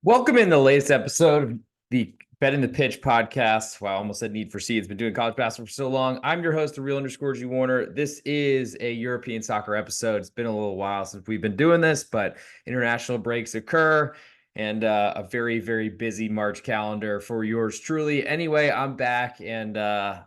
Welcome in the latest episode of the Bet in the Pitch podcast. Wow, I almost said Need for Seeds. Been doing college basketball for so long. I'm your host, the real underscore G Warner. This is a European soccer episode. It's been a little while since we've been doing this, but international breaks occur and a very, very busy March calendar for yours truly. Anyway, I'm back and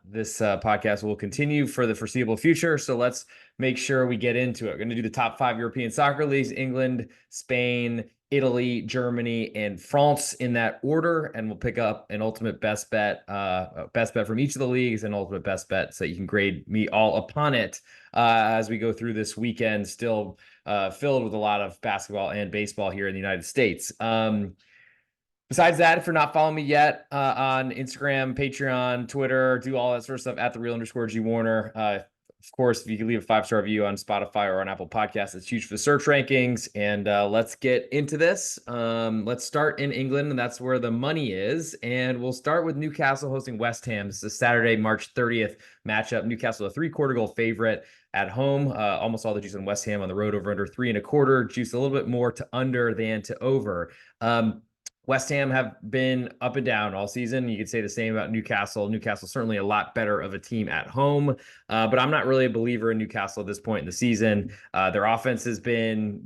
this podcast will continue for the foreseeable future. So let's make sure we get into it. We're going to do the top 5 European soccer leagues: England, Spain, Italy, Germany, and France in that order. And we'll pick up an ultimate best bet from each of the leagues and ultimate best bet so you can grade me all upon it as we go through this weekend, still filled with a lot of basketball and baseball here in the United States. Besides that, if you're not following me yet on Instagram, Patreon, Twitter, do all that sort of stuff at the real underscore G Warner. Of course, if you can leave a 5-star review on Spotify or on Apple Podcasts, it's huge for the search rankings. And let's get into this. Let's start in England, and that's where the money is. And we'll start with Newcastle hosting West Ham. This is a Saturday, March 30th matchup. Newcastle, a 3-quarter goal favorite at home. Almost all the juice on West Ham. On the road, over under 3.25. Juice a little bit more to under than to over. West Ham have been up and down all season. You could say the same about Newcastle. Newcastle certainly a lot better of a team at home, but I'm not really a believer in Newcastle at this point in the season. Their offense has been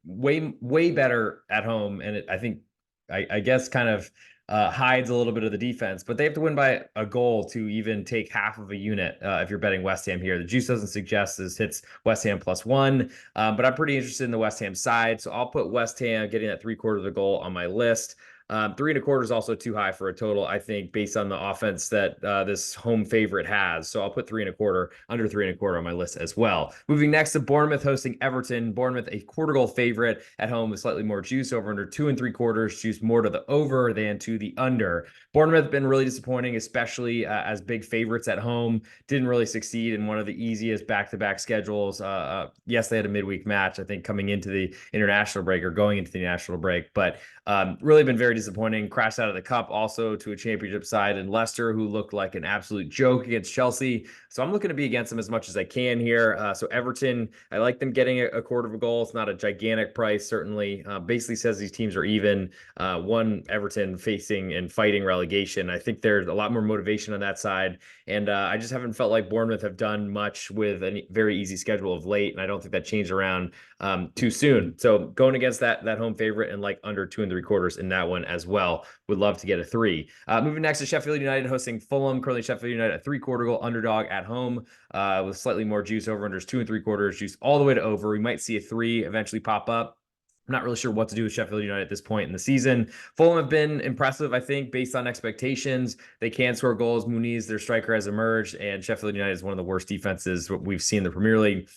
way better at home, and I guess kind of hides a little bit of the defense, but they have to win by a goal to even take half of a unit if you're betting West Ham here. The juice doesn't suggest this hits West Ham +1, but I'm pretty interested in the West Ham side, so I'll put West Ham getting that 3/4 of the goal on my list. 3.25 is also too high for a total, I think, based on the offense that this home favorite has. So I'll put 3.25, under 3.25 on my list as well. Moving next to Bournemouth hosting Everton. Bournemouth, a quarter goal favorite at home with slightly more juice, over under 2.75. Juice more to the over than to the under. Bournemouth been really disappointing, especially as big favorites at home. Didn't really succeed in one of the easiest back-to-back schedules. Yes, they had a midweek match, I think, coming into the international break or going into the national break, but really been very disappointing. Crashed out of the cup also to a championship side in Leicester, who looked like an absolute joke against Chelsea. So I'm looking to be against them as much as I can here. So Everton, I like them getting a quarter of a goal. It's not a gigantic price, certainly. Basically says these teams are even. One, Everton facing and fighting relegation. I think there's a lot more motivation on that side. And I just haven't felt like Bournemouth have done much with a very easy schedule of late. And I don't think that changed around too soon. So going against that home favorite and like under 2.75 in that one as well. Would love to get a 3. Moving next to Sheffield United hosting Fulham. Currently Sheffield United a 3/4 goal underdog at home with slightly more juice. Over unders 2.75. Juice all the way to over. We might see a 3 eventually pop up. I'm not really sure what to do with Sheffield United at this point in the season. Fulham have been impressive, I think, based on expectations. They can score goals. Muniz, their striker, has emerged, and Sheffield United is one of the worst defenses we've seen in the Premier League.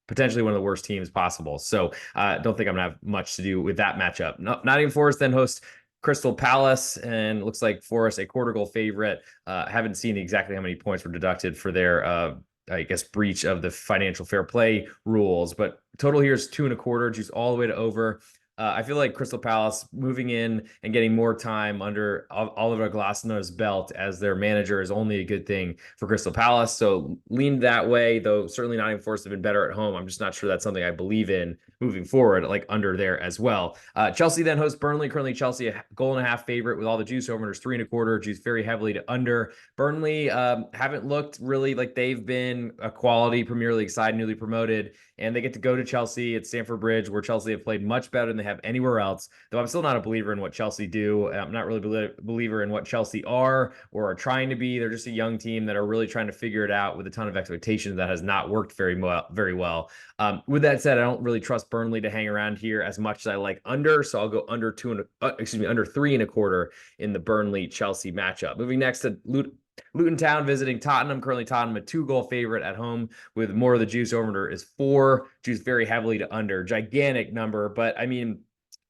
Potentially one of the worst teams possible. So I don't think I'm going to have much to do with that matchup. Nottingham Forest then hosts Crystal Palace, and it looks like Forest a quarter goal favorite. Haven't seen exactly how many points were deducted for their, I guess, breach of the financial fair play rules, but total here is 2.25, juice all the way to over. I feel like Crystal Palace moving in and getting more time under Oliver Glasner's belt as their manager is only a good thing for Crystal Palace. So lean that way, though certainly Nottingham Forest have been better at home. I'm just not sure that's something I believe in moving forward, like under there as well. Chelsea then hosts Burnley. Currently Chelsea a goal and a half favorite with all the juice. Over unders 3.25. Juice very heavily to under. Burnley haven't looked really like they've been a quality Premier League side, newly promoted, and they get to go to Chelsea at Stamford Bridge, where Chelsea have played much better than they have anywhere else. Though I'm still not a believer in what Chelsea do. I'm not really a believer in what Chelsea are or are trying to be. They're just a young team that are really trying to figure it out with a ton of expectations that has not worked very well. With that said, I don't really trust Burnley to hang around here as much as I like under. So I'll go under 3.25 in the Burnley Chelsea matchup. Moving next to Luton Town visiting Tottenham. Currently Tottenham a 2-goal favorite at home with more of the juice. Over under is 4. Juice very heavily to under. Gigantic number, but I mean,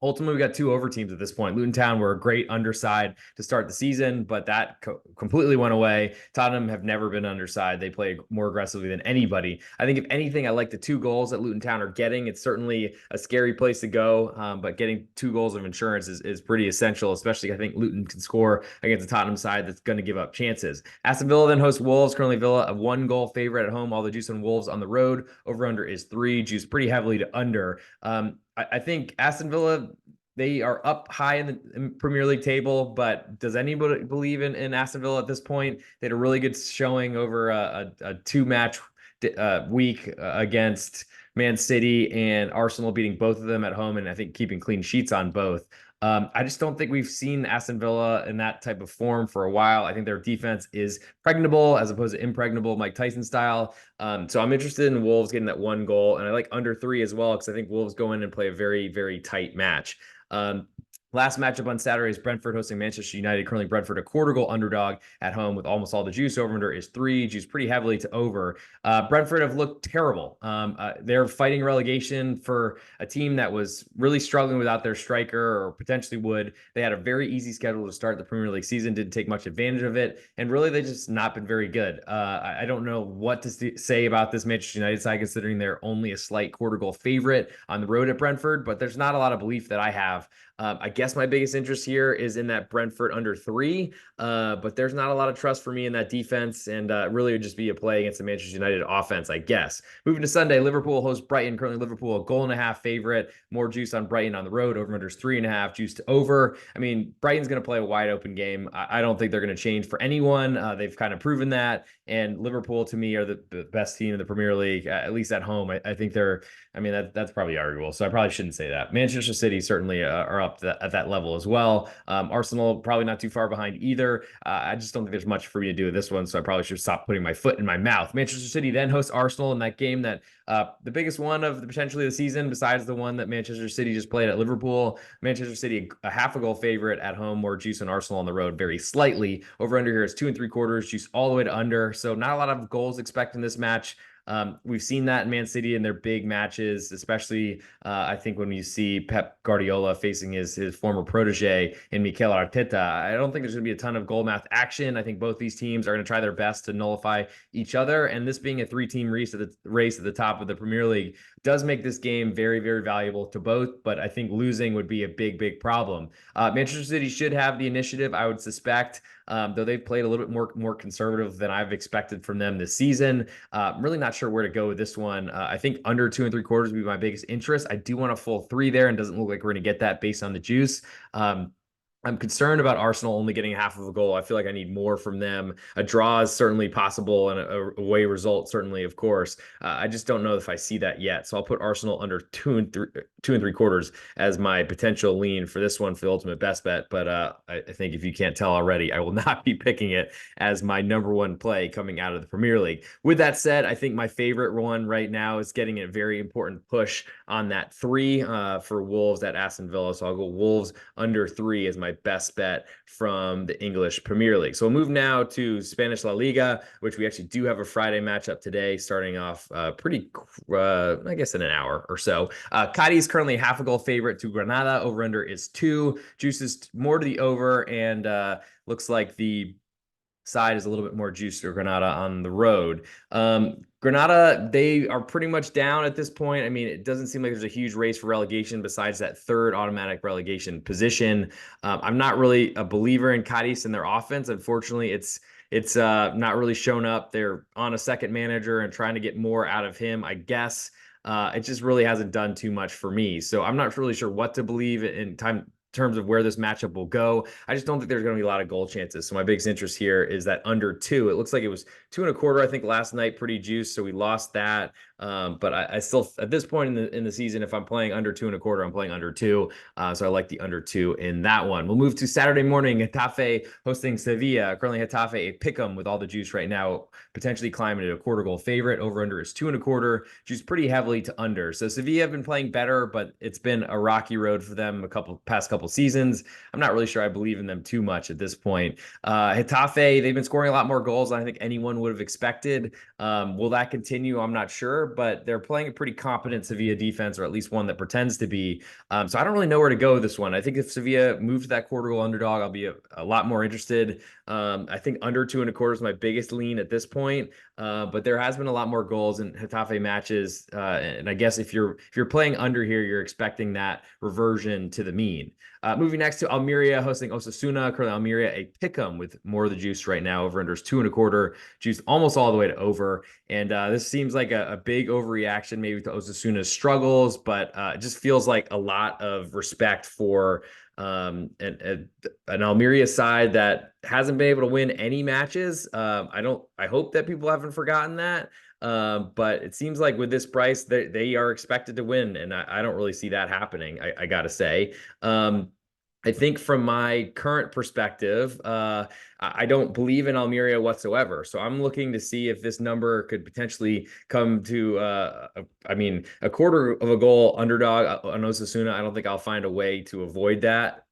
ultimately, we got 2 over teams at this point. Luton Town were a great underside to start the season, but that completely went away. Tottenham have never been underside. They play more aggressively than anybody. I think if anything, I like the 2 goals that Luton Town are getting. It's certainly a scary place to go, but getting 2 goals of insurance is pretty essential, especially I think Luton can score against the Tottenham side that's going to give up chances. Aston Villa then hosts Wolves. Currently Villa a 1-goal favorite at home. All the juice on Wolves on the road. Over under is 3. Juice pretty heavily to under. I think Aston Villa they are up high in the Premier League table, but does anybody believe in Aston Villa at this point? They had a really good showing over a two-match week against Man City and Arsenal, beating both of them at home, and I think keeping clean sheets on both. I just don't think we've seen Aston Villa in that type of form for a while. I think their defense is pregnable as opposed to impregnable, Mike Tyson style. So I'm interested in Wolves getting that one goal, and I like under 3 as well because I think Wolves go in and play a very, very tight match. Last matchup on Saturday is Brentford hosting Manchester United. Currently, Brentford a quarter goal underdog at home with almost all the juice. Over under is 3, juice pretty heavily to over. Brentford have looked terrible. They're fighting relegation for a team that was really struggling without their striker, or potentially would. They had a very easy schedule to start the Premier League season, didn't take much advantage of it, and really they just not been very good. I don't know what to say about this Manchester United side, considering they're only a slight quarter goal favorite on the road at Brentford, but there's not a lot of belief that I have. I guess my biggest interest here is in that Brentford under 3, but there's not a lot of trust for me in that defense, and really would just be a play against the Manchester United offense, I guess. Moving to Sunday, Liverpool hosts Brighton. Currently, Liverpool a 1.5 favorite. More juice on Brighton on the road. Over under is 3.5. Juice to over. I mean, Brighton's going to play a wide open game. I don't think they're going to change for anyone. They've kind of proven that. And Liverpool, to me, are the best team in the Premier League, at least at home. I think they're. I mean, that's probably arguable. So I probably shouldn't say that. Manchester City certainly are up at that level as well. Arsenal probably not too far behind either. I just don't think there's much for me to do with this one, so I probably should stop putting my foot in my mouth. Manchester City then hosts Arsenal in that game that the biggest one of potentially the season, besides the one that Manchester City just played at Liverpool. Manchester City a half a goal favorite at home, more juice on Arsenal on the road very slightly. Over under here is 2 3/4, juice all the way to under. So not a lot of goals expected in this match. We've seen that in Man City in their big matches, especially I think when you see Pep Guardiola facing his former protege in Mikel Arteta. I don't think there's going to be a ton of goal mouth action. I think both these teams are going to try their best to nullify each other. And this being a 3-team race at the top of the Premier League does make this game very, very valuable to both. But I think losing would be a big, big problem. Manchester City should have the initiative, I would suspect. Though they've played a little bit more conservative than I've expected from them this season. I'm really not sure where to go with this one. I think under 2 3/4 would be my biggest interest. I do want a full 3 there, and doesn't look like we're going to get that based on the juice. I'm concerned about Arsenal only getting half of a goal. I feel like I need more from them. A draw is certainly possible, and a away result certainly, of course. I just don't know if I see that yet. So I'll put Arsenal under 2 3/4 as my potential lean for this one for the ultimate best bet. But I think if you can't tell already, I will not be picking it as my number one play coming out of the Premier League. With that said, I think my favorite one right now is getting a very important push on that 3 for Wolves at Aston Villa. So I'll go Wolves under 3 as my best bet from the English Premier League. So we'll move now to Spanish La Liga, which we actually do have a Friday matchup today, starting off I guess in an hour or so. Cadiz currently half a goal favorite to Granada. Over under is 2. Juices more to the over, and looks like the side is a little bit more juice to Granada on the road. Granada, they are pretty much down at this point. I mean, it doesn't seem like there's a huge race for relegation besides that 3rd automatic relegation position. I'm not really a believer in Cadiz and their offense. Unfortunately, it's not really shown up. They're on a second manager and trying to get more out of him, I guess. It just really hasn't done too much for me. So I'm not really sure what to believe in terms of where this matchup will go. I just don't think there's going to be a lot of goal chances. So my biggest interest here is that under 2. It looks like it was 2 1/4, I think, last night, pretty juiced. So we lost that. But I still, at this point in the season, if I'm playing under 2 1/4, I'm playing under 2. So I like the under 2 in that one. We'll move to Saturday morning. Getafe hosting Sevilla. Currently Getafe a pick'em with all the juice right now, potentially climbing to a quarter goal favorite. Over under is 2 1/4. Juice pretty heavily to under. So Sevilla have been playing better, but it's been a rocky road for them past couple seasons. I'm not really sure I believe in them too much at this point. Getafe, they've been scoring a lot more goals than I think anyone would have expected. Will that continue? I'm not sure, but they're playing a pretty competent Sevilla defense, or at least one that pretends to be. So I don't really know where to go with this one. I think if Sevilla moves to that quarter goal underdog, I'll be a lot more interested. I think under 2.25 is my biggest lean at this point. But there has been a lot more goals in Getafe matches. And I guess if you're playing under here, you're expecting that reversion to the mean. Moving next to Almeria hosting Osasuna. Currently Almeria a pick'em with more of the juice right now. Over under is 2.25, juiced almost all the way to over. And this seems like a big overreaction maybe to Osasuna's struggles, but it just feels like a lot of respect for an Almeria side that hasn't been able to win any matches. I hope that people haven't forgotten that. But it seems like with this price, they are expected to win, and I don't really see that happening. I gotta say. I think from my current perspective, I don't believe in Almeria whatsoever. So I'm looking to see if this number could potentially come to, a quarter of a goal underdog on Osasuna. I don't think I'll find a way to avoid that.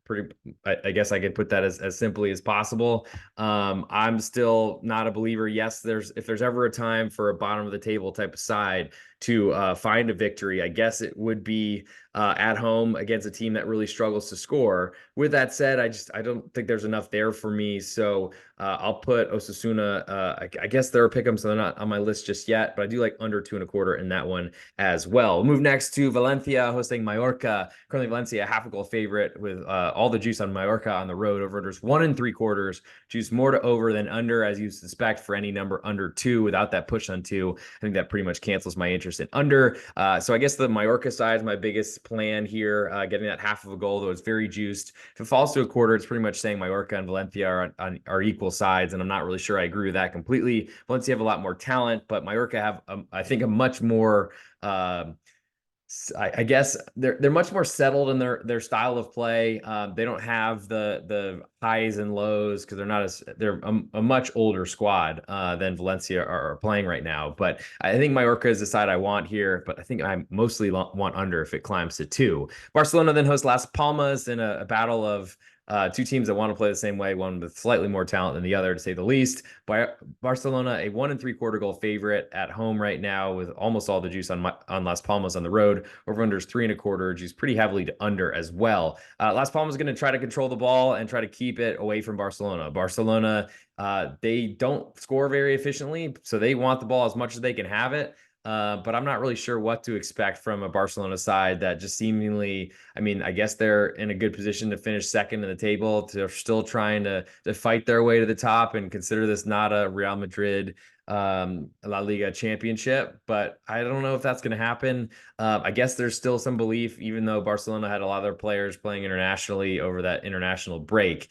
I guess I could put that as simply as possible. I'm still not a believer. Yes, if there's ever a time for a bottom of the table type of side to find a victory, I guess it would be at home against a team that really struggles to score. With that said, I don't think there's enough there for me. So I'll put Osasuna. I guess they're a pick'em, so they're not on my list just yet. But I do like under 2.25 in that one as well. We'll move next to Valencia hosting Mallorca. Currently Valencia a half a goal favorite with all the juice on Mallorca on the road. Over-unders 1.75. Juice more to over than under, as you suspect, for any number under 2 without that push on 2. I think that pretty much cancels my interest in under. So I guess the Mallorca side is my biggest plan here, getting that half of a goal, though it's very juiced. If it falls to a quarter, it's pretty much saying Mallorca and Valencia are equal sides, and I'm not really sure I agree with that completely. Valencia have a lot more talent, but Mallorca have, I think, a much more I guess they're much more settled in their style of play. They don't have the highs and lows because they're a much older squad than Valencia are playing right now. But I think Mallorca is the side I want here. But I think I mostly want under if it climbs to 2. Barcelona then hosts Las Palmas in a battle of two teams that want to play the same way, one with slightly more talent than the other, to say the least. Barcelona, a 1.75 goal favorite at home right now, with almost all the juice on Las Palmas on the road. Over under is 3.25, juice pretty heavily to under as well. Las Palmas is going to try to control the ball and try to keep it away from Barcelona. Barcelona, they don't score very efficiently, so they want the ball as much as they can have it. But I'm not really sure what to expect from a Barcelona side that just seemingly, I guess they're in a good position to finish second in the table. They're still trying to fight their way to the top and consider this not a Real Madrid La Liga championship, but I don't know if that's going to happen. I guess there's still some belief, even though Barcelona had a lot of their players playing internationally over that international break.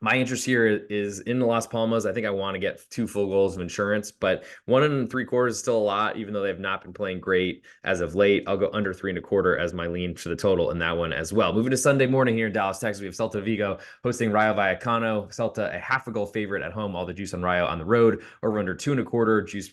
My interest here is in the Las Palmas. I think I want to get 2 full goals of insurance, but 1.75 is still a lot, even though they've not been playing great as of late. I'll go under 3.25 as my lean to the total in that one as well. Moving to Sunday morning here in Dallas, Texas, we have Celta Vigo hosting Rayo Vallecano. Celta, a half a goal favorite at home. All the juice on Rayo on the road. Over under 2.25, juice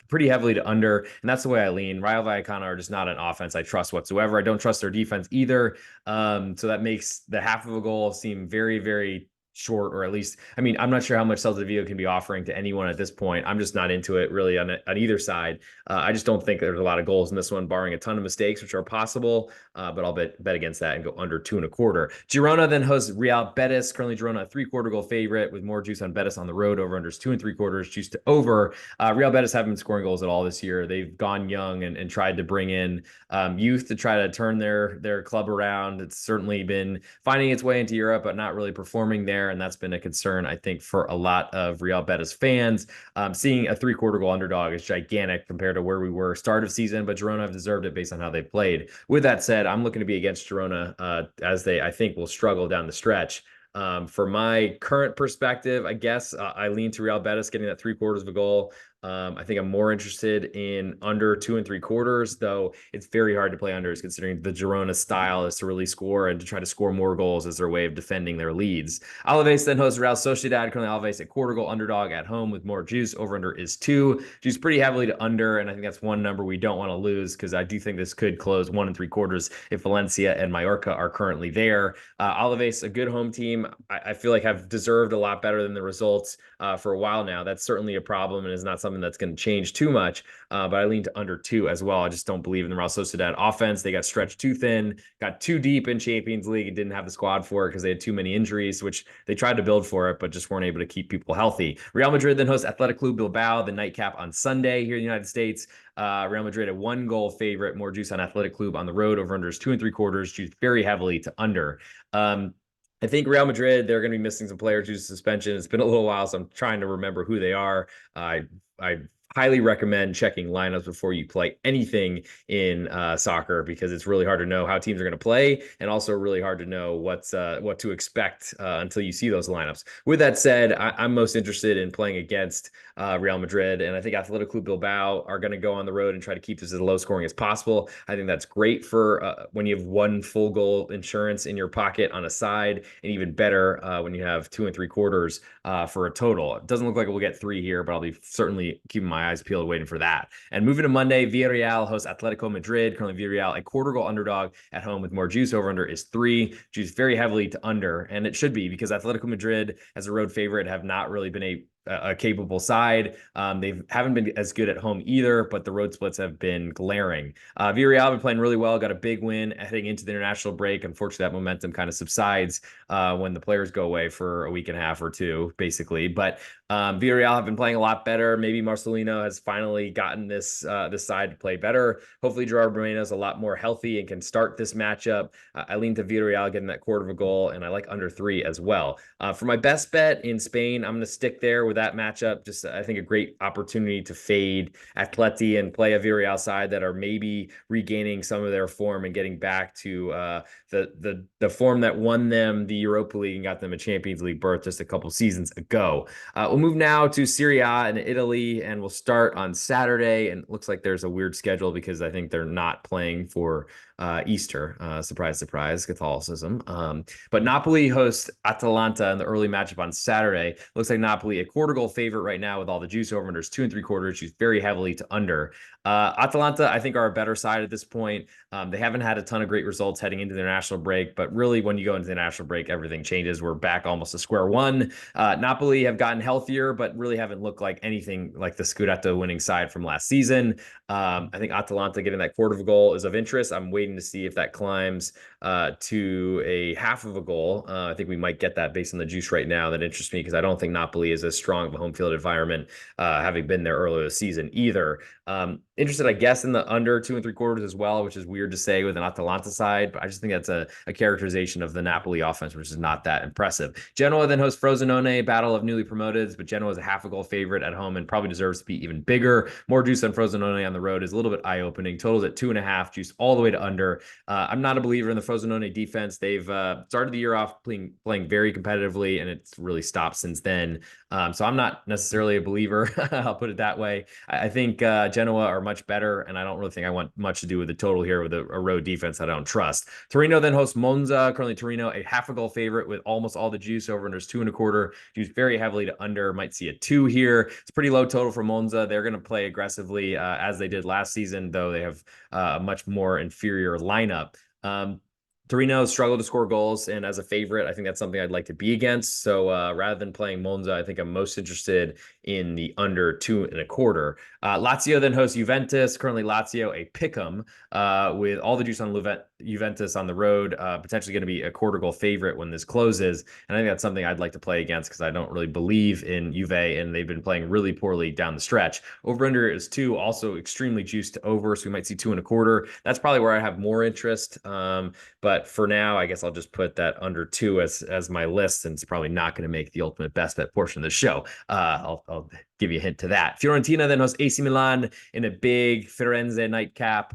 pretty heavily to under, and that's the way I lean. Rayo Vallecano are just not an offense I trust whatsoever. I don't trust their defense either. So that makes the half of a goal seem very, very short, or at least, I'm not sure how much Celta Vigo can be offering to anyone at this point. I'm just not into it really on either side. I just don't think there's a lot of goals in this one, barring a ton of mistakes, which are possible. But I'll bet against that and go under 2.25. Girona then hosts Real Betis. Currently Girona a 3/4 goal favorite with more juice on Betis on the road. Over under is 2.75, juice to over. Real Betis haven't been scoring goals at all this year. They've gone young and tried to bring in youth to try to turn their club around. It's certainly been finding its way into Europe, but not really performing there. And that's been a concern, I think, for a lot of Real Betis fans. Seeing a 3/4 goal underdog is gigantic compared to where we were start of season, but Girona have deserved it based on how they played. With that said, I'm looking to be against Girona as they, I think, will struggle down the stretch. For my current perspective, I guess I lean to Real Betis getting that 3/4 of a goal. I think I'm more interested in under 2.75, though it's very hard to play unders considering the Girona style is to really score and to try to score more goals as their way of defending their leads. Alaves then hosts Real Sociedad. Currently Alaves a 1/4 goal underdog at home with more juice. Over under is 2. Juice pretty heavily to under, and I think that's one number we don't want to lose because I do think this could close 1.75 if Valencia and Mallorca are currently there. Alaves, a good home team, I feel like have deserved a lot better than the results for a while now. That's certainly a problem and is not something something that's going to change too much, but I lean to under 2 as well. I just don't believe in the Real Sociedad offense. They got stretched too thin, got too deep in Champions League, and didn't have the squad for it because they had too many injuries, which they tried to build for it, but just weren't able to keep people healthy. Real Madrid then hosts Athletic Club Bilbao, the nightcap on Sunday here in the United States. Real Madrid a 1-goal favorite, more juice on Athletic Club on the road. Over unders 2 3/4, juice very heavily to under. I think Real Madrid, they're going to be missing some players due to suspension. It's been a little while, so I'm trying to remember who they are. I highly recommend checking lineups before you play anything in soccer, because it's really hard to know how teams are going to play, and also really hard to know what to expect until you see those lineups. With that said, I'm most interested in playing against Real Madrid, and I think Athletic Club Bilbao are going to go on the road and try to keep this as low scoring as possible. I think that's great for when you have 1 full goal insurance in your pocket on a side, and even better when you have 2 3/4 for a total. It doesn't look like we'll get 3 here, but I'll be certainly keeping my eyes peeled waiting for that. And moving to Monday, Villarreal hosts Atletico Madrid. Currently Villarreal a 1/4 goal underdog at home with more juice. Over under is 3. Juice very heavily to under, and it should be, because Atletico Madrid as a road favorite have not really been a capable side. They haven't been as good at home either, but the road splits have been glaring. Villarreal have been playing really well, got a big win heading into the international break. Unfortunately, that momentum kind of subsides when the players go away for a week and a half or 2, basically. But Villarreal have been playing a lot better. Maybe Marcelino has finally gotten this side to play better. Hopefully, Gerard Moreno is a lot more healthy and can start this matchup. I lean to Villarreal getting that 1/4 goal, and I like under 3 as well. For my best bet in Spain, I'm going to stick there with that matchup. Just, I think, a great opportunity to fade Atleti and play a Villarreal side that are maybe regaining some of their form and getting back to the form that won them the Europa League and got them a Champions League berth just a couple seasons ago. We'll move now to Serie A in Italy, and we'll start on Saturday. And it looks like there's a weird schedule because I think they're not playing for Easter. Surprise, surprise, Catholicism. But Napoli hosts Atalanta in the early matchup on Saturday. Looks like Napoli a 1/4 goal favorite right now with all the juice. Over unders 2 3/4, juice very heavily to under. Atalanta, I think, are a better side at this point. They haven't had a ton of great results heading into the national break, but really when you go into the national break, everything changes. We're back almost to square one. Napoli have gotten healthier, but really haven't looked like anything like the Scudetto winning side from last season. I think Atalanta getting that 1/4 goal is of interest. I'm waiting to see if that climbs to a 1/2 goal. I think we might get that based on the juice right now. That interests me because I don't think Napoli is as strong of a home field environment, having been there earlier this season either. Interested, I guess, in the under 2 3/4 as well, which is weird to say with an Atalanta side, but I just think that's a characterization of the Napoli offense, which is not that impressive. Genoa then hosts Frosinone, battle of newly promoted, but Genoa is a 1/2 goal favorite at home and probably deserves to be even bigger. More juice on Frosinone on the road is a little bit eye-opening. Totals at 2.5, juice all the way to under. I'm not a believer in the Frosinone defense. They've started the year off playing very competitively, and it's really stopped since then. So I'm not necessarily a believer. I'll put it that way. I think Genoa are much better, and I don't really think I want much to do with the total here with a road defense that I don't trust. Torino then hosts Monza. Currently Torino a 1/2 goal favorite with almost all the juice. Over unders 2 1/4. Juice very heavily to under. Might see a 2 here. It's pretty low total for Monza. They're going to play aggressively as they did last season, though they have a much more inferior lineup. Torino struggled to score goals, and as a favorite, I think that's something I'd like to be against. So rather than playing Monza, I think I'm most interested in the under 2 1/4. Lazio then hosts Juventus. Currently Lazio a pick'em with all the juice on Juventus on the road, potentially going to be a 1/4 goal favorite when this closes. And I think that's something I'd like to play against because I don't really believe in Juve, and they've been playing really poorly down the stretch. Over under is 2, also extremely juiced to over, so we might see 2 1/4. That's probably where I have more interest. But for now, I guess I'll just put that under 2 as my list, and it's probably not going to make the ultimate best bet portion of the show. I'll give you a hint to that. Fiorentina then hosts AC Milan in a big Firenze nightcap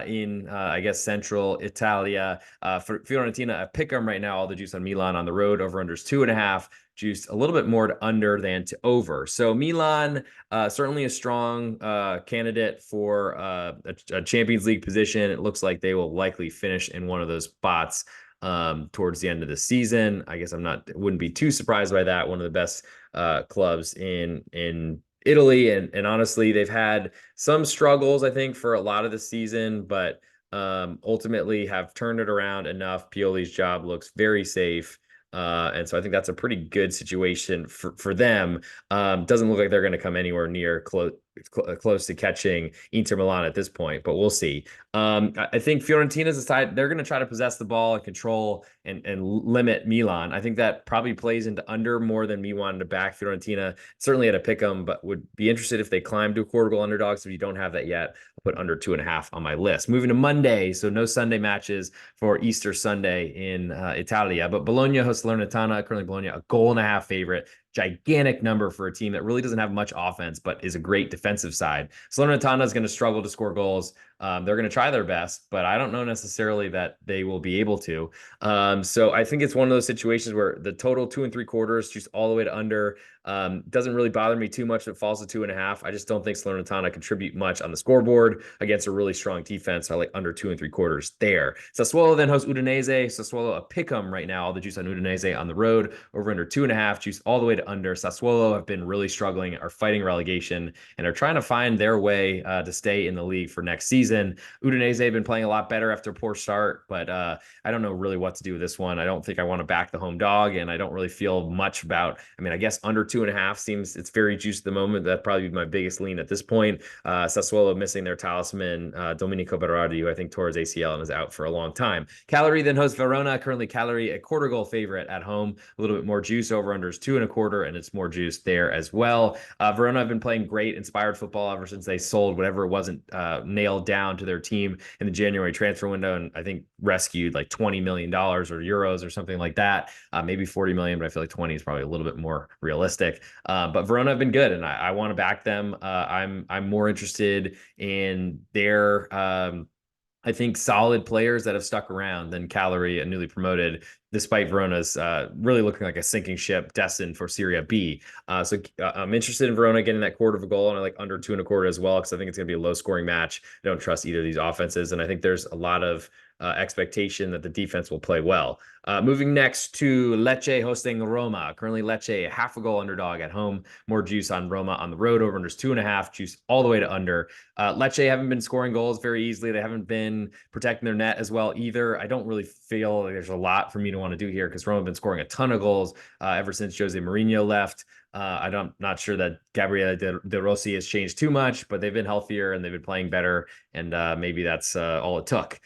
in I guess central Italia. For Fiorentina, a pick 'em right now. All the juice on Milan on the road. Over unders 2.5. Juiced a little bit more to under than to over. So Milan, certainly a strong candidate for a Champions League position. It looks like they will likely finish in one of those spots towards the end of the season. I guess wouldn't be too surprised by that. One of the best clubs in Italy, and honestly, they've had some struggles, I think, for a lot of the season, but ultimately have turned it around enough. Pioli's job looks very safe. And so I think that's a pretty good situation for them. Doesn't look like they're going to come anywhere near close to catching Inter Milan at this point, but we'll see. I think Fiorentina's side, they're going to try to possess the ball and control and limit Milan. I think that probably plays into under more than me wanting to back Fiorentina. Certainly at a pick 'em, but would be interested if they climb to a quarter goal underdogs. If you don't have that yet, I'll put under 2.5 on my list. Moving to Monday, so no Sunday matches for Easter Sunday in Italia, but Bologna hosts Salernitana. Currently, Bologna a goal and a half favorite. Gigantic number for a team that really doesn't have much offense, but is a great defensive side. Salernitana is going to struggle to score goals. They're going to try their best, but I don't know necessarily that they will be able to. So I think it's one of those situations where the total 2 3/4 just all the way to under doesn't really bother me too much if it falls to 2.5. I just don't think Salernitana contribute much on the scoreboard against a really strong defense. I like under 2 3/4 there. Sassuolo then hosts Udinese. Sassuolo a pick 'em right now. All the juice on Udinese on the road over under 2.5. Juice all the way to under. Sassuolo have been really struggling, are fighting relegation, and are trying to find their way to stay in the league for next season. Udinese have been playing a lot better after a poor start, but I don't know really what to do with this one. I don't think I want to back the home dog, and I don't really feel much about. I mean, I guess under 2.5 seems it's very juiced at the moment. That'd probably be my biggest lean at this point. Sassuolo missing their talisman, Domenico Berardi, who I think tore his ACL and is out for a long time. Cagliari then hosts Verona. Currently, Cagliari a quarter goal favorite at home. A little bit more juice. Over under is 2.25, and it's more juice there as well. Verona have been playing great, inspired football ever since they sold whatever wasn't nailed down to their team in the January transfer window, and I think rescued like $20 million or euros or something like that. Maybe 40 million, but I feel like 20 is probably a little bit more realistic. But Verona have been good, and I want to back them. I'm more interested in their I think solid players that have stuck around than Cagliari, and newly promoted, despite Verona's really looking like a sinking ship destined for Serie B. So I'm interested in Verona getting that quarter of a goal, and I like under 2.25 as well, because I think it's going to be a low scoring match. I don't trust either of these offenses, and I think there's a lot of expectation that the defense will play well. Moving next to Lecce hosting Roma. Currently Lecce a half a goal underdog at home. More juice on Roma on the road. Over under 2.5. Juice all the way to under. Lecce haven't been scoring goals very easily. They haven't been protecting their net as well either. I don't really feel like there's a lot for me to want to do here, because Roma have been scoring a ton of goals ever since Jose Mourinho left. I'm not sure that Gabriele De Rossi has changed too much, but they've been healthier and they've been playing better, and maybe that's all it took.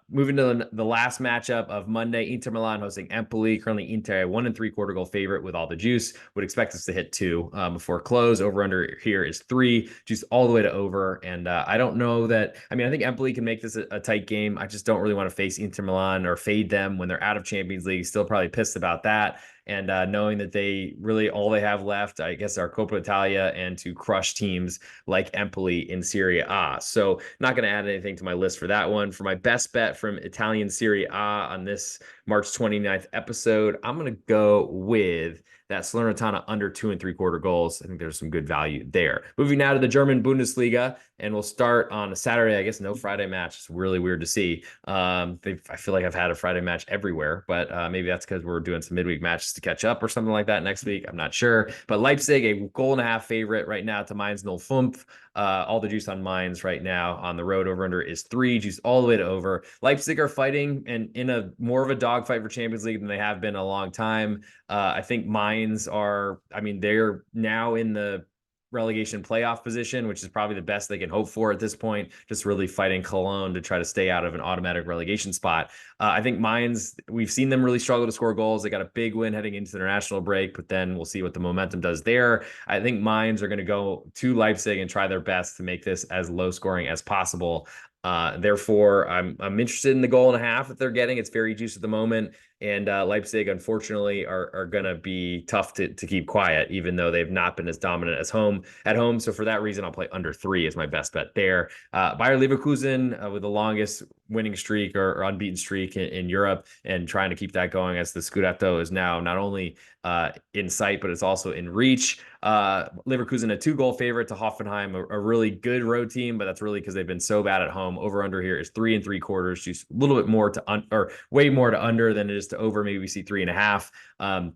Moving to the last matchup of Monday, Inter Milan hosting Empoli. Currently Inter a 1 3/4 goal favorite with all the juice. Would expect us to hit 2 before close. Over under here is 3. Juice all the way to over, and I don't know that. I mean, I think Empoli can make this a tight game. I just don't really want to face Inter Milan or fade them when they're out of Champions League. Still probably pissed about that. And knowing that they really all they have left, I guess, are Coppa Italia and to crush teams like Empoli in Serie A. So not going to add anything to my list for that one. For my best bet from Italian Serie A on this March 29th episode, I'm going to go with that Salernitana under 2 3/4 goals. I think there's some good value there. Moving now to the German Bundesliga, and we'll start on a Saturday. I guess no Friday match. It's really weird to see. I feel like I've had a Friday match everywhere, but maybe that's because we're doing some midweek matches to catch up or something like that next week. I'm not sure. But Leipzig, a goal and a half favorite right now to Mainz 05. All the juice on Mainz right now on the road. Over under is 3. Juice all the way to over. Leipzig are fighting and in a more of a dogfight for Champions League than they have been a long time. I think Mainz are, I mean, they're now in the relegation playoff position, which is probably the best they can hope for at this point. Just really fighting Cologne to try to stay out of an automatic relegation spot. I think Mainz, we've seen them really struggle to score goals. They got a big win heading into the international break, but then we'll see what the momentum does there. I think Mainz are going to go to Leipzig and try their best to make this as low scoring as possible. Therefore, I'm interested in the goal and a half that they're getting. It's very juicy at the moment. And Leipzig, unfortunately, are going to be tough to keep quiet, even though they've not been as dominant as at home. So for that reason, I'll play under 3 as my best bet there. Bayer Leverkusen with the longest winning streak or unbeaten streak in Europe, and trying to keep that going as the Scudetto is now not only in sight, but it's also in reach. Leverkusen a 2-goal favorite to Hoffenheim, a really good road team, but that's really because they've been so bad at home. Over under here is 3 3/4, just a little bit more to way more to under than it is to over. Maybe we see 3.5.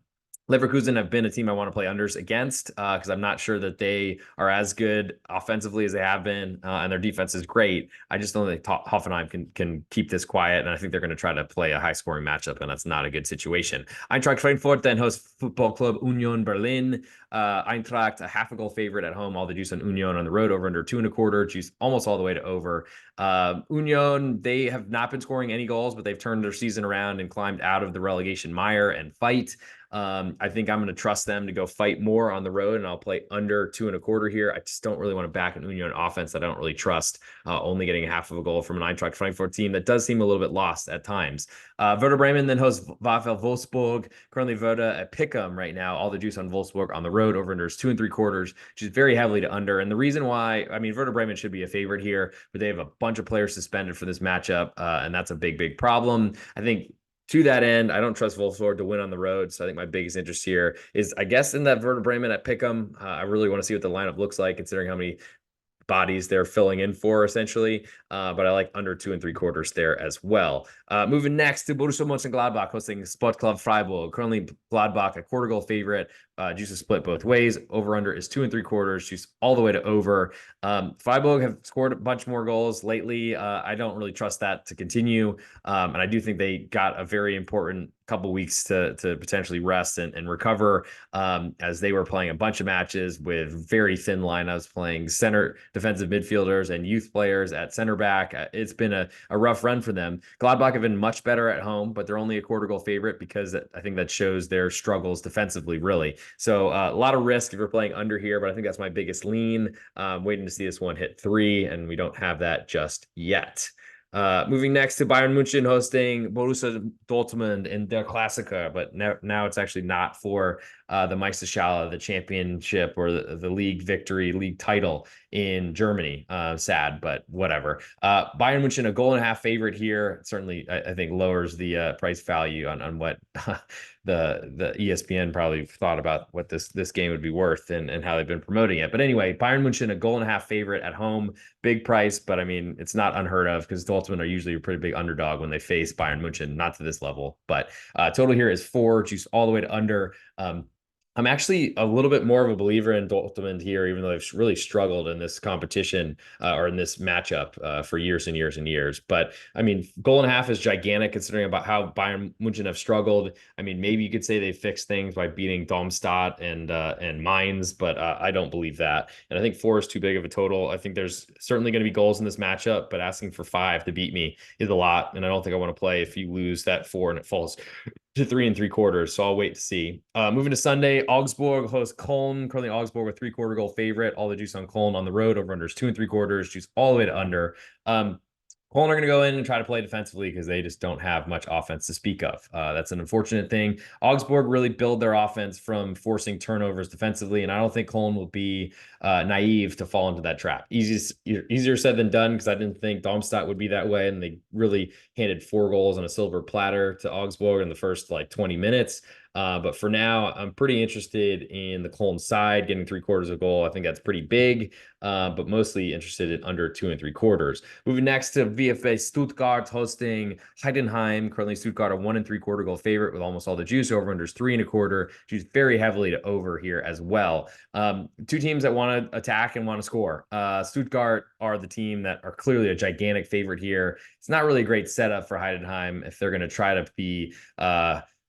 Leverkusen have been a team I want to play unders against because I'm not sure that they are as good offensively as they have been, and their defense is great. I just don't think Hoffenheim can keep this quiet, and I think they're going to try to play a high-scoring matchup, and that's not a good situation. Eintracht Frankfurt then hosts Football Club Union Berlin. Eintracht, a half a goal favorite at home, all the juice on Union on the road, over under 2.25, juice almost all the way to over. Union, they have not been scoring any goals, but they've turned their season around and climbed out of the relegation mire and fight. I think I'm going to trust them to go fight more on the road, and I'll play under 2.25 here. I just don't really want to back an Union offense that I don't really trust, only getting a half of a goal from an Eintracht Frankfurt team that does seem a little bit lost at times. Werder Bremen then hosts VfL Wolfsburg. Currently Werder at Pick'em right now. All the juice on Wolfsburg on the road. Over under is 2.75, which is very heavily to under. And the reason why, I mean, Werder Bremen should be a favorite here, but they have a bunch of players suspended for this matchup, and that's a big problem. I think to that end, I don't trust Wolfsburg to win on the road. So I think my biggest interest here is, I guess, in that Werder Bremen at Pick'em. I really want to see what the lineup looks like, considering how many bodies they're filling in for, essentially. But I like under 2.75 there as well. Moving next to Borussia Mönchengladbach hosting Sport Club Freiburg. Currently Gladbach a quarter goal favorite. Juice is split both ways. Over under is 2.75. Juice all the way to over. Freiburg have scored a bunch more goals lately. I don't really trust that to continue. And I do think they got a very important couple weeks to potentially rest and recover, as they were playing a bunch of matches with very thin lineups, playing center defensive midfielders and youth players at center back. It's been a rough run for them. Gladbach have been much better at home, but they're only a quarter goal favorite because I think that shows their struggles defensively, really. So a lot of risk if you're playing under here, but I think that's my biggest lean. Waiting to see this one hit 3, and we don't have that just yet. Moving next to Bayern München hosting Borussia Dortmund in their Klassiker, but now it's actually not for the Meisterschale, the championship, or the league victory, league title in Germany. Sad, but whatever. Bayern München, a goal and a half favorite here. Certainly, I think lowers the price value on what the ESPN probably thought about what this game would be worth and how they've been promoting it. But anyway, Bayern München, a goal and a half favorite at home. Big price, but I mean, it's not unheard of because Dortmund are usually a pretty big underdog when they face Bayern München, not to this level. But total here is 4, juice all the way to under. I'm actually a little bit more of a believer in Dortmund here, even though they've really struggled in this competition or in this matchup for years and years and years. But I mean, goal and a half is gigantic considering about how Bayern München have struggled. I mean, maybe you could say they fixed things by beating Darmstadt and Mainz, but I don't believe that. And I think 4 is too big of a total. I think there's certainly going to be goals in this matchup, but asking for 5 to beat me is a lot. And I don't think I want to play if you lose that 4 and it falls to 3.75. So I'll wait to see. Moving to Sunday, Augsburg hosts Köln. Currently Augsburg, a 3/4 goal favorite. All the juice on Köln on the road. Over under is 2.75. Juice all the way to under. Köln are going to go in and try to play defensively because they just don't have much offense to speak of. That's an unfortunate thing. Augsburg really build their offense from forcing turnovers defensively, and I don't think Köln will be naive to fall into that trap. Easier said than done because I didn't think Darmstadt would be that way, and they really handed 4 goals on a silver platter to Augsburg in the first 20 minutes. But for now, I'm pretty interested in the Köln side getting 3/4 of goal. I think that's pretty big, but mostly interested in under 2.75. Moving next to VfB Stuttgart hosting Heidenheim. Currently, Stuttgart a 1.75 goal favorite with almost all the juice. Over under is 3.25. Juice very heavily to over here as well. Two teams that want to attack and want to score. Stuttgart are the team that are clearly a gigantic favorite here. It's not really a great setup for Heidenheim if they're going to try to be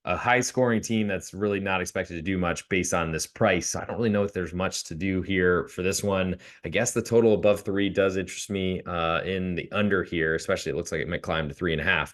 a high-scoring team that's really not expected to do much based on this price. I don't really know if there's much to do here for this one. I guess the total above 3 does interest me in the under here, especially it looks like it might climb to 3.5.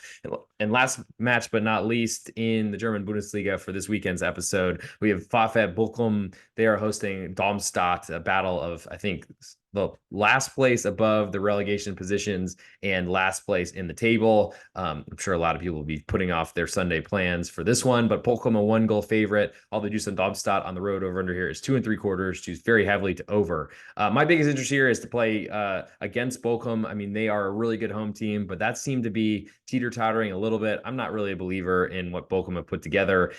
And last match, but not least, in the German Bundesliga for this weekend's episode, we have VfB Bochum. They are hosting Darmstadt, a battle of, I think, the last place above the relegation positions and last place in the table. I'm sure a lot of people will be putting off their Sunday plans for this one, but Bochum a 1-goal favorite. All the juice on Darmstadt on the road. Over under here is 2.75. Choose very heavily to over. My biggest interest here is to play against Bochum. I mean, they are a really good home team, but that seemed to be teeter-tottering a little bit. I'm not really a believer in what Bochum have put together.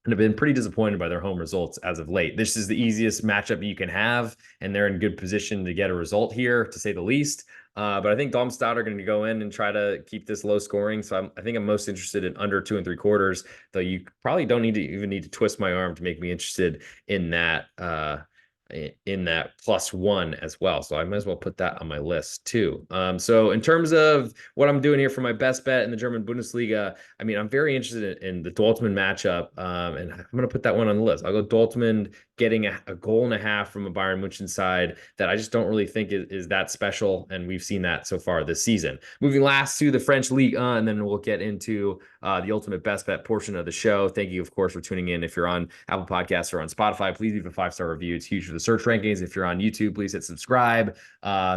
And have been pretty disappointed by their home results as of late. This is the easiest matchup you can have, and they're in good position to get a result here, to say the least. But I think Darmstadt are going to go in and try to keep this low scoring. So I think I'm most interested in under 2 3/4, though you probably don't need to twist my arm to make me interested in that +1 as well. So I might as well put that on my list too. So in terms of what I'm doing here for my best bet in the German Bundesliga, I mean, I'm very interested in the Dortmund matchup, and I'm going to put that one on the list. I'll go Dortmund getting a goal and a half from a Bayern Munich side that I just don't really think is that special, and we've seen that so far this season. Moving last to the French Ligue 1, and then we'll get into the ultimate best bet portion of the show. Thank you, of course, for tuning in. If you're on Apple Podcasts or on Spotify, please leave a 5-star review. It's huge for the search rankings. If you're on YouTube, please hit subscribe.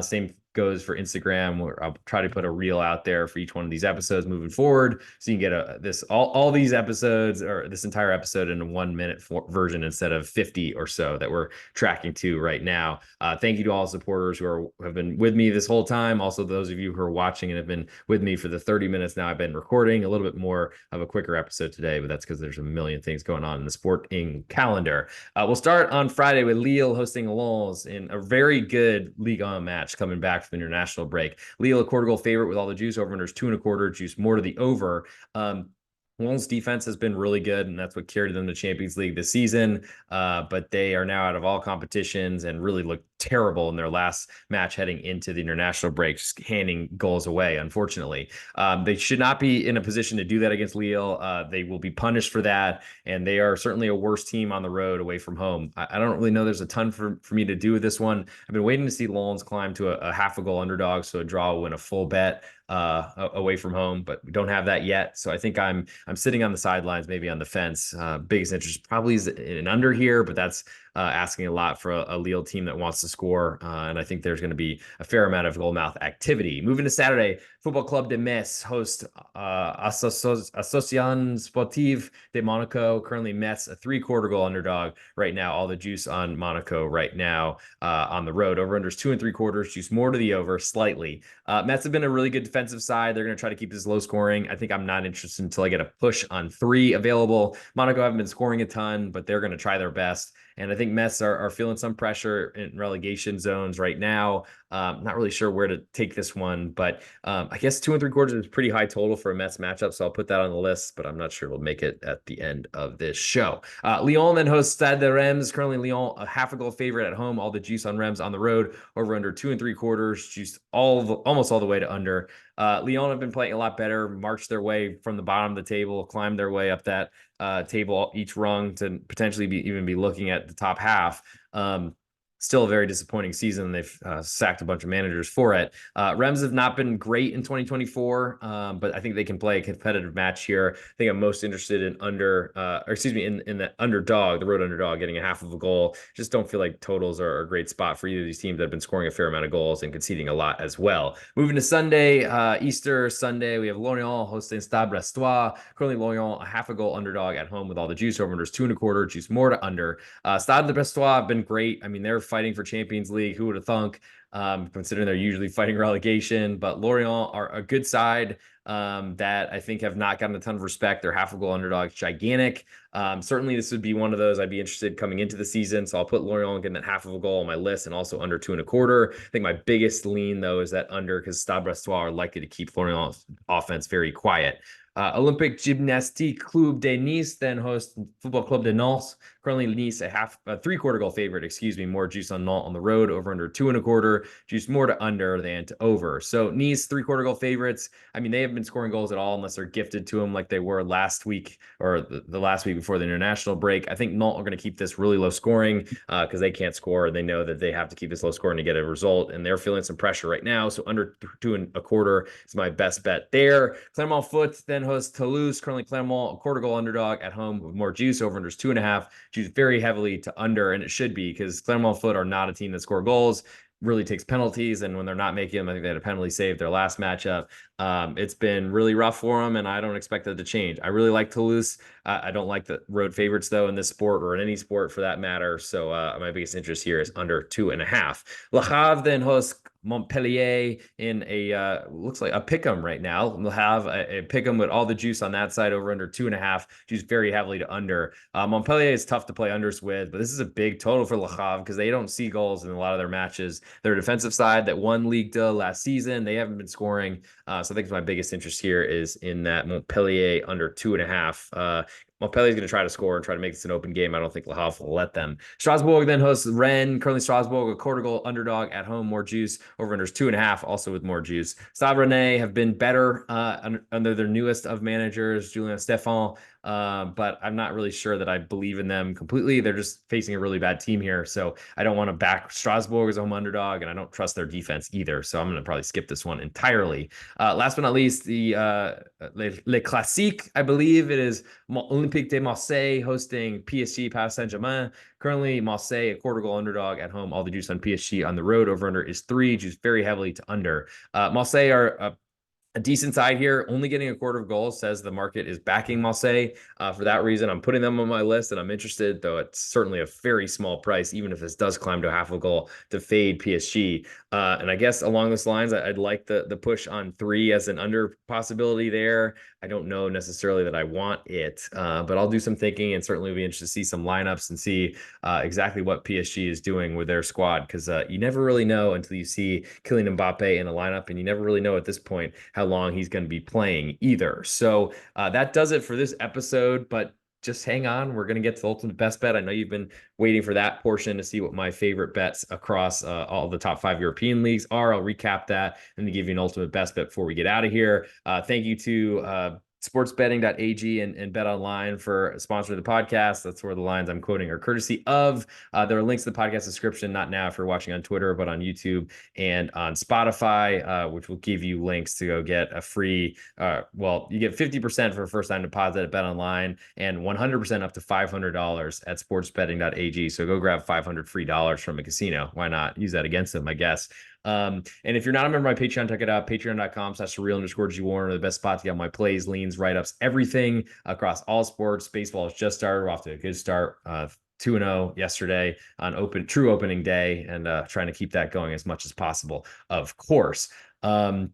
Same goes for Instagram, where I'll try to put a reel out there for each one of these episodes moving forward, so you can get all these episodes, or this entire episode, in a 1 minute version instead of 50 or so that we're tracking to right now. Thank you to all supporters who have been with me this whole time. Also, those of you who are watching and have been with me for the 30 minutes now I've been recording. A little bit more of a quicker episode today, but that's because there's a million things going on in the sporting calendar. We'll start on Friday with Lille hosting Lens in a very good Ligue 1 match coming back from the international break. Lille, a quarter goal favorite with all the juice. Over-unders 2 1/4, juice more to the over. Lens defense has been really good, and that's what carried them to Champions League this season. But they are now out of all competitions and really look terrible in their last match heading into the international break, just handing goals away, unfortunately. They should not be in a position to do that against Lille. They will be punished for that, and they are certainly a worse team on the road away from home. I don't really know there's a ton for me to do with this one. I've been waiting to see Lens climb to a half a goal underdog, so a draw will win a full bet away from home, but we don't have that yet. So I think I'm sitting on the sidelines, maybe on the fence. Biggest interest probably is an under here, but that's asking a lot for a Lille team that wants to score. And I think there's going to be a fair amount of goalmouth activity. Moving to Saturday, Football Club de Metz host Association Sportive de Monaco. Currently Metz a 3/4 goal underdog right now. All the juice on Monaco right now on the road. Over-unders 2 3/4, juice more to the over slightly. Mets have been a really good defensive side. They're going to try to keep this low scoring. I think I'm not interested until I get a push on 3 available. Monaco haven't been scoring a ton, but they're going to try their best. And I think Mets are feeling some pressure in relegation zones right now. Not really sure where to take this one, but I guess 2 3/4 is a pretty high total for a Mets matchup, so I'll put that on the list, but I'm not sure it'll make it at the end of this show. Lyon then hosts Stade de Reims. Currently Lyon a half a goal favorite at home. All the juice on Reims on the road. Over under 2 3/4, juiced almost all the way to under. Lyon have been playing a lot better, marched their way from the bottom of the table, climbed their way up that table each rung to potentially even be looking at the top half. Still a very disappointing season. They've sacked a bunch of managers for it. Reims have not been great in 2024, but I think they can play a competitive match here. I think I'm most interested in in the underdog, the road underdog, getting a half of a goal. Just don't feel like totals are a great spot for either of these teams that have been scoring a fair amount of goals and conceding a lot as well. Moving to Sunday, Easter Sunday, we have Lorient hosting Stade Brestois. Currently Lorient a half a goal underdog at home with all the juice. Over-unders 2 1/4, juice more to under. Stade Brestois have been great. I mean, they're fighting for Champions League. Who would have thunk? Considering they're usually fighting relegation, but Lorient are a good side that I think have not gotten a ton of respect. They're half a goal underdogs, gigantic. Certainly this would be one of those I'd be interested coming into the season. So I'll put Lorient getting that half of a goal on my list, and also under 2 1/4. I think my biggest lean though is that under, because Stade Brestois are likely to keep Lorient's offense very quiet. Olympique Gymnastique Club de Nice then hosts Football Club de Nantes. Currently Nice a 3/4 goal favorite, more juice on Nantes on the road. Over under 2 1/4, juice more to under than to over. So Nice 3/4 goal favorites. I mean, they haven't been scoring goals at all unless they're gifted to them like they were last week, or the last week before the international break. I think Nantes are going to keep this really low scoring because they can't score. They know that they have to keep this low scoring to get a result, and they're feeling some pressure right now. So under 2 1/4 is my best bet there. Clermont Foot then hosts Toulouse. Currently Clermont a quarter goal underdog at home with more juice. Over unders 2.5, juice very heavily to under, and it should be, because Clermont Foot are not a team that score goals, really takes penalties, and when they're not making them, I think they had a penalty save their last matchup. It's been really rough for them, and I don't expect that to change. I really like Toulouse. I don't like the road favorites though in this sport, or in any sport for that matter. So my biggest interest here is under 2.5. Le Havre then hosts Montpellier in a looks like a pick'em right now. We'll have a pick'em with all the juice on that side over under 2.5. Juice very heavily to under. Montpellier is tough to play unders with, but this is a big total for Le Havre because they don't see goals in a lot of their matches. Their defensive side that won Ligue 2 last season, they haven't been scoring. So I think my biggest interest here is in that Montpellier under 2.5. Montpellier is going to try to score and try to make this an open game. I don't think Le Havre will let them. Strasbourg then hosts Rennes. Currently, Strasbourg, a quarter goal underdog at home, more juice. Over unders 2.5, also with more juice. Stade Rennais have been better under their newest of managers, Julien Stéphan. But I'm not really sure that I believe in them completely. They're just facing a really bad team here. So I don't want to back Strasbourg as a home underdog, and I don't trust their defense either. So I'm going to probably skip this one entirely. Last but not least, the Le Classique, I believe it is Olympique de Marseille hosting PSG Paris Saint-Germain. Currently, Marseille, a quarter goal underdog at home. All the juice on PSG on the road. Over under is 3. Juice very heavily to under. Marseille are a decent side here. Only getting a quarter of goals says the market is backing Marseille. For that reason, I'm putting them on my list, and I'm interested, though it's certainly a very small price, even if this does climb to a half a goal, to fade PSG. And I guess along those lines, I'd like the push on 3 as an under possibility there. I don't know necessarily that I want it, but I'll do some thinking and certainly be interested to see some lineups and see exactly what PSG is doing with their squad, because you never really know until you see Kylian Mbappe in a lineup, and you never really know at this point how long he's going to be playing either. So that does it for this episode, but just hang on. We're going to get to the ultimate best bet. I know you've been waiting for that portion to see what my favorite bets across all the top 5 European leagues are. I'll recap that and then give you an ultimate best bet before we get out of here. Thank you to SportsBetting.ag and Bet Online for sponsoring the podcast. That's where the lines I'm quoting are courtesy of. There are links to the podcast description, not now if you're watching on Twitter, but on YouTube and on Spotify, which will give you links to go get a free, you get 50% for a first-time deposit at Bet Online and 100% up to $500 at SportsBetting.ag. So go grab $500 free dollars from a casino. Why not? Use that against them, I guess. And if you're not a member of my Patreon, check it out. Patreon.com/real_G Warner. The best spot to get my plays, leans, write-ups, everything across all sports. Baseball has just started. We're off to a good start. 2-0 yesterday on true opening day, and trying to keep that going as much as possible, of course. Other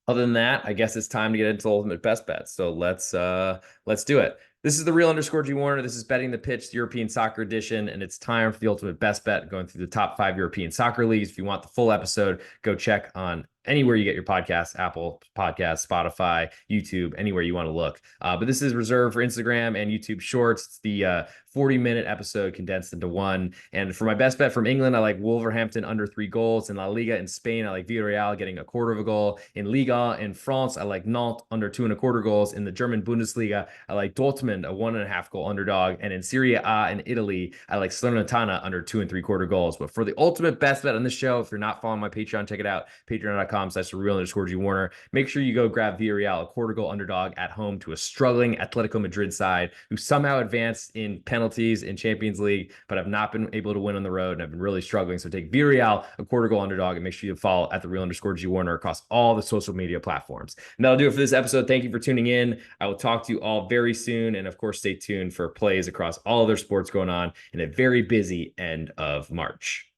than that, I guess it's time to get into ultimate best bets. So let's do it. This is the real_G Warner. This is Betting the Pitch, the European Soccer Edition, and it's time for the ultimate best bet, going through the top 5 European soccer leagues. If you want the full episode, go check on anywhere you get your podcasts, Apple Podcasts, Spotify, YouTube, anywhere you want to look. But this is reserved for Instagram and YouTube Shorts. It's the 40-minute episode condensed into one. And for my best bet from England, I like Wolverhampton under 3 goals. In La Liga in Spain, I like Villarreal getting a quarter of a goal. In Liga in France, I like Nantes under 2.25 goals. In the German Bundesliga, I like Dortmund, a 1.5 goal underdog. And in Serie A in Italy, I like Salernitana under 2.75 goals. But for the ultimate best bet on this show, if you're not following my Patreon, check it out. Patreon.com/real_G Warner. Make sure you go grab Villarreal, a quarter goal underdog at home to a struggling Atletico Madrid side who somehow advanced in penalties in Champions League, but have not been able to win on the road and have been really struggling. So take Villarreal, a quarter goal underdog, and make sure you follow at the real_G Warner across all the social media platforms. And that'll do it for this episode. Thank you for tuning in. I will talk to you all very soon. And of course, stay tuned for plays across all other sports going on in a very busy end of March.